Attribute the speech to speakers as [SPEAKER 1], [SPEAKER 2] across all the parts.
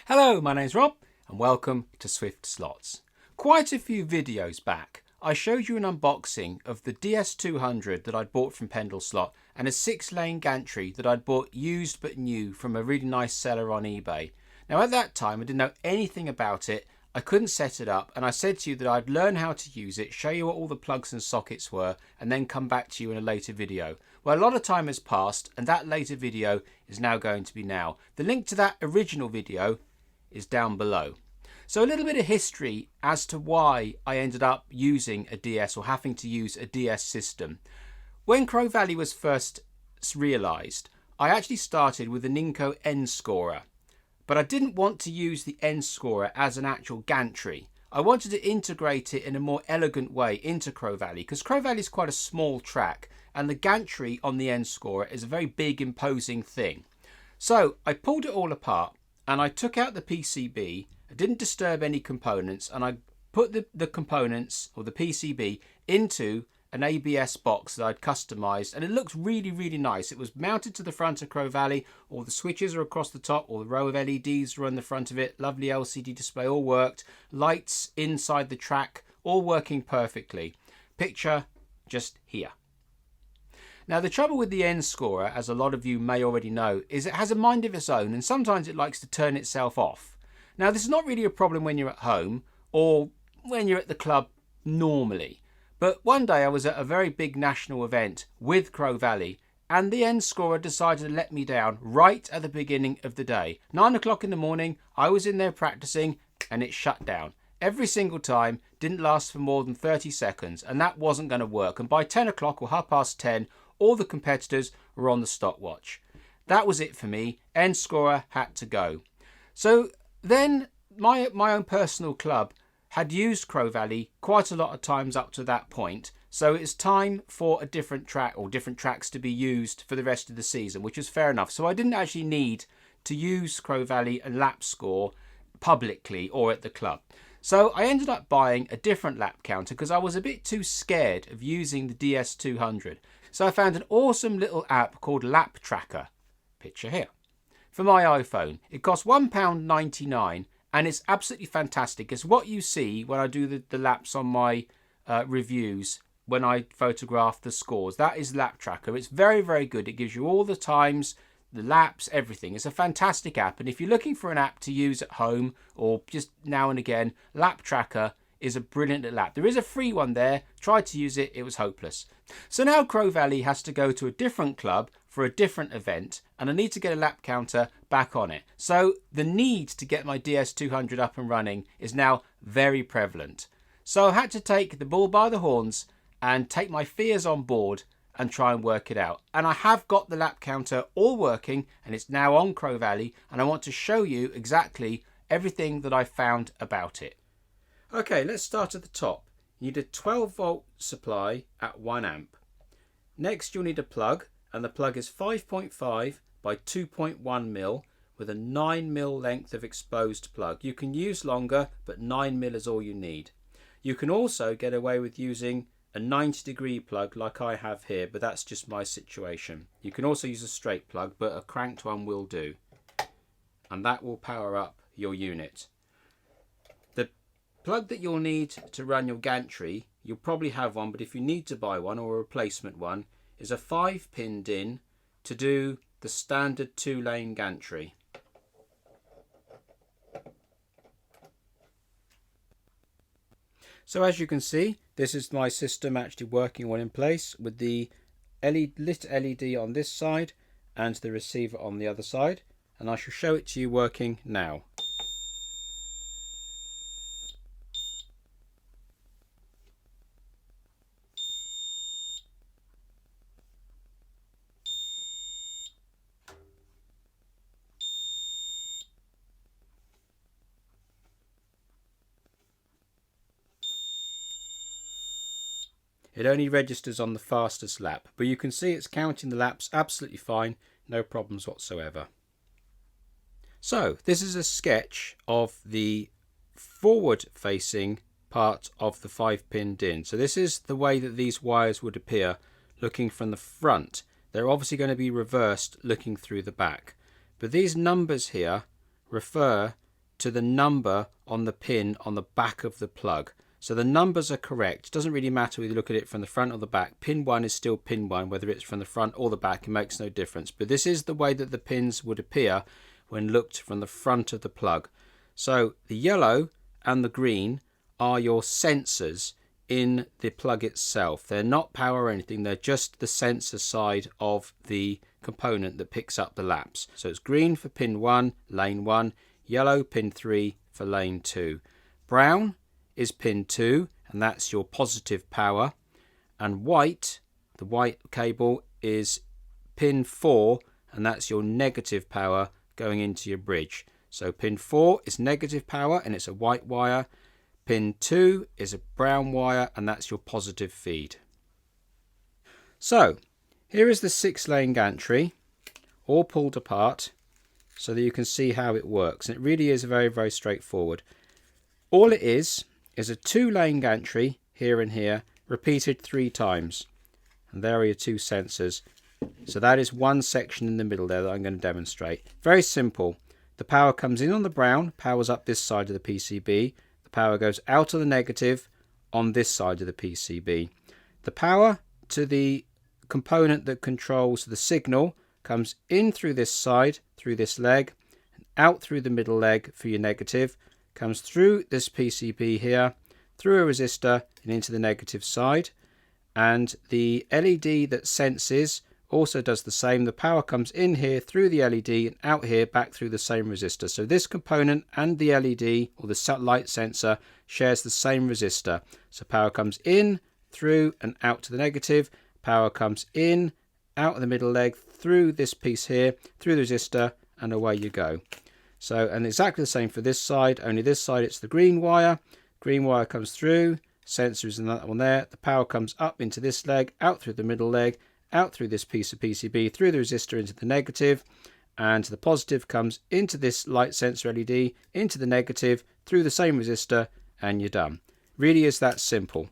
[SPEAKER 1] Hello, my name's Rob and welcome to Swift Slots. Quite a few videos back, I showed you an unboxing of the DS-200 that I'd bought from Pendle Slot and a 6-lane gantry that I'd bought used but new from a really nice seller on eBay. Now at that time I didn't know anything about it, I couldn't set it up, and I said to you that I'd learn how to use it, show you what all the plugs and sockets were, and then come back to you in a later video. Well, a lot of time has passed and that later video is now going to be now. The link to that original video is down below. So a little bit of history as to why I ended up using a DS or having to use a DS system. When Crow Valley was first realised, I actually started with the Ninco N scorer, but I didn't want to use the N scorer as an actual gantry. I wanted to integrate it in a more elegant way into Crow Valley because Crow Valley is quite a small track and the gantry on the N scorer is a very big imposing thing. So I pulled it all apart and I took out the PCB. I didn't disturb any components and I put the components or the PCB into an ABS box that I'd customized, and it looks really nice. It was mounted to the front of Crow Valley. All the switches are across the top, all the row of LEDs are on the front of it, lovely LCD display, all worked, lights inside the track, all working perfectly. Picture just here. Now the trouble with the N scorer, as a lot of you may already know, is it has a mind of its own and sometimes it likes to turn itself off. Now this is not really a problem when you're at home or when you're at the club normally, but one day I was at a very big national event with Crow Valley and the N scorer decided to let me down right at the beginning of the day. 9 o'clock in the morning, I was in there practicing and it shut down. Every single time, didn't last for more than 30 seconds and that wasn't going to work, and by 10 o'clock or 10:30 all the competitors were on the stopwatch. That was it for me. N scorer had to go. So then my own personal club had used Crow Valley quite a lot of times up to that point, so it's time for a different track or different tracks to be used for the rest of the season, which is fair enough. So I didn't actually need to use Crow Valley and lap score publicly or at the club. So I ended up buying a different lap counter because I was a bit too scared of using the DS-200. So I found an awesome little app called Lap Tracker, picture here, for my iPhone. It costs £1.99 and it's absolutely fantastic. It's what you see when I do the laps on my reviews, when I photograph the scores. That is Lap Tracker. It's very good. It gives you all the times, the laps, everything. It's a fantastic app, and if you're looking for an app to use at home or just now and again, Lap Tracker is a brilliant little app. There is a free one there. Tried to use it, it was hopeless. So now Crow Valley has to go to a different club for a different event and I need to get a lap counter back on it. So the need to get my DS-200 up and running is now very prevalent. So I had to take the bull by the horns and take my fears on board and try and work it out. And I have got the lap counter all working and it's now on Crow Valley, and I want to show you exactly everything that I found about it. Okay, let's start at the top. You need a 12-volt supply at 1 amp. Next you'll need a plug, and the plug is 5.5 by 2.1 mil with a 9 mil length of exposed plug. You can use longer, but 9 mil is all you need. You can also get away with using a 90-degree plug like I have here, but that's just my situation. You can also use a straight plug, but a cranked one will do, and that will power up your unit. The plug that you'll need to run your gantry, you'll probably have one, but if you need to buy one or a replacement one, is a 5-pin DIN to do the standard 2-lane gantry. So as you can see, this is my system actually working all in place with the lit LED on this side and the receiver on the other side, and I shall show it to you working now. It only registers on the fastest lap, but you can see it's counting the laps absolutely fine, no problems whatsoever. So this is a sketch of the forward facing part of the 5-pin DIN. So this is the way that these wires would appear looking from the front. They're obviously going to be reversed looking through the back. But these numbers here refer to the number on the pin on the back of the plug. So the numbers are correct. It doesn't really matter whether you look at it from the front or the back. Pin 1 is still pin 1, whether it's from the front or the back, it makes no difference. But this is the way that the pins would appear when looked from the front of the plug. So the yellow and the green are your sensors in the plug itself. They're not power or anything, they're just the sensor side of the component that picks up the laps. So it's green for pin 1, lane 1, yellow pin 3 for lane 2. Brown is pin 2, and that's your positive power, and white, the white cable, is pin 4, and that's your negative power going into your bridge. So pin 4 is negative power and it's a white wire. Pin 2 is a brown wire and that's your positive feed. So here is the 6-lane gantry all pulled apart so that you can see how it works. And it really is very, very straightforward. All it is a 2-lane gantry here and here repeated 3 times. And there are your 2 sensors. So that is one section in the middle there that I'm going to demonstrate. Very simple. The power comes in on the brown, powers up this side of the PCB. The power goes out of the negative on this side of the PCB. The power to the component that controls the signal comes in through this side, through this leg, and out through the middle leg for your negative, comes through this PCB here, through a resistor and into the negative side. And the LED that senses also does the same. The power comes in here through the LED and out here back through the same resistor. So this component and the LED or the light sensor shares the same resistor. So power comes in, through and out to the negative. Power comes in, out of the middle leg, through this piece here, through the resistor, and away you go. So, and exactly the same for this side, only this side it's the green wire. Green wire comes through, sensor is in that one there. The power comes up into this leg, out through the middle leg, out through this piece of PCB, through the resistor into the negative, and the positive comes into this light sensor LED, into the negative, through the same resistor, and you're done. Really is that simple.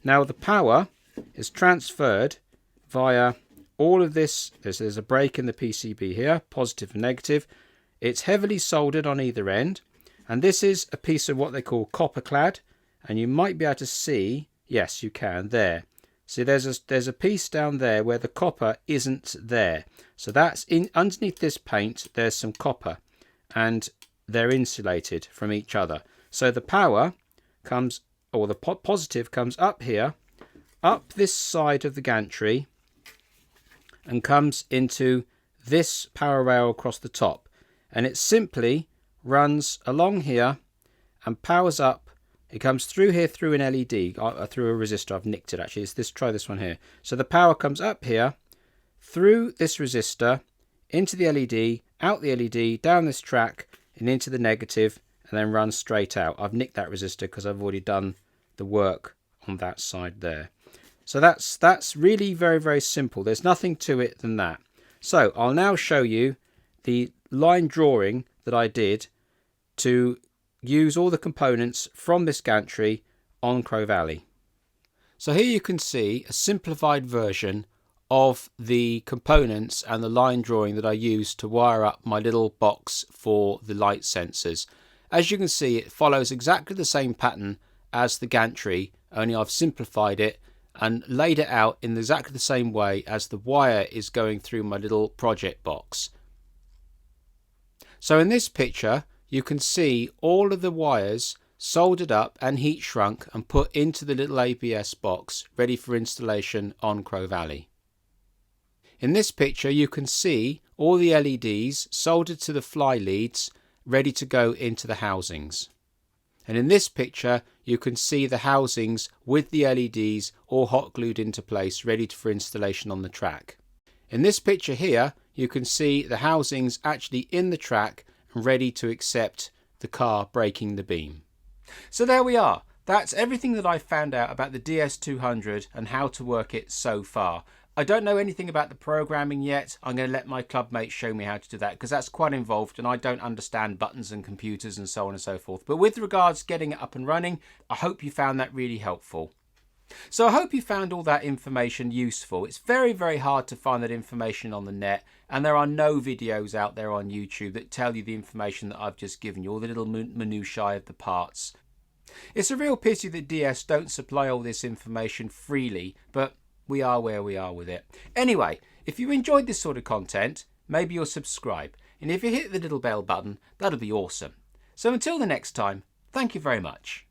[SPEAKER 1] Now the power is transferred via all of this. There's a break in the PCB here, positive and negative. It's heavily soldered on either end, and this is a piece of what they call copper clad, and you might be able to see, yes you can, there. See, there's a piece down there where the copper isn't there. So that's underneath this paint, there's some copper, and they're insulated from each other. So the power comes, or the positive comes up here, up this side of the gantry, and comes into this power rail across the top. And it simply runs along here and powers up. It comes through here through an LED, through a resistor. I've nicked it actually. Try this one here. So the power comes up here, through this resistor, into the LED, out the LED, down this track, and into the negative, and then runs straight out. I've nicked that resistor because I've already done the work on that side there. So that's really very, very simple. There's nothing to it than that. So I'll now show you the line drawing that I did to use all the components from this gantry on Crow Valley. So here you can see a simplified version of the components and the line drawing that I used to wire up my little box for the light sensors. As you can see, it follows exactly the same pattern as the gantry, only I've simplified it and laid it out in exactly the same way as the wire is going through my little project box. So in this picture you can see all of the wires soldered up and heat shrunk and put into the little ABS box ready for installation on Crow Valley. In this picture you can see all the LEDs soldered to the fly leads ready to go into the housings. And in this picture you can see the housings with the LEDs all hot glued into place ready for installation on the track. In this picture here you can see the housings actually in the track and ready to accept the car breaking the beam. So there we are. That's everything that I've found out about the DS-200 and how to work it so far. I don't know anything about the programming yet. I'm going to let my club mates show me how to do that because that's quite involved and I don't understand buttons and computers and so on and so forth. But with regards to getting it up and running, I hope you found that really helpful. So I hope you found all that information useful. It's very, very hard to find that information on the net, and there are no videos out there on YouTube that tell you the information that I've just given you, all the little minutiae of the parts. It's a real pity that DS don't supply all this information freely, but we are where we are with it. Anyway, if you enjoyed this sort of content, maybe you'll subscribe. And if you hit the little bell button, that'll be awesome. So until the next time, thank you very much.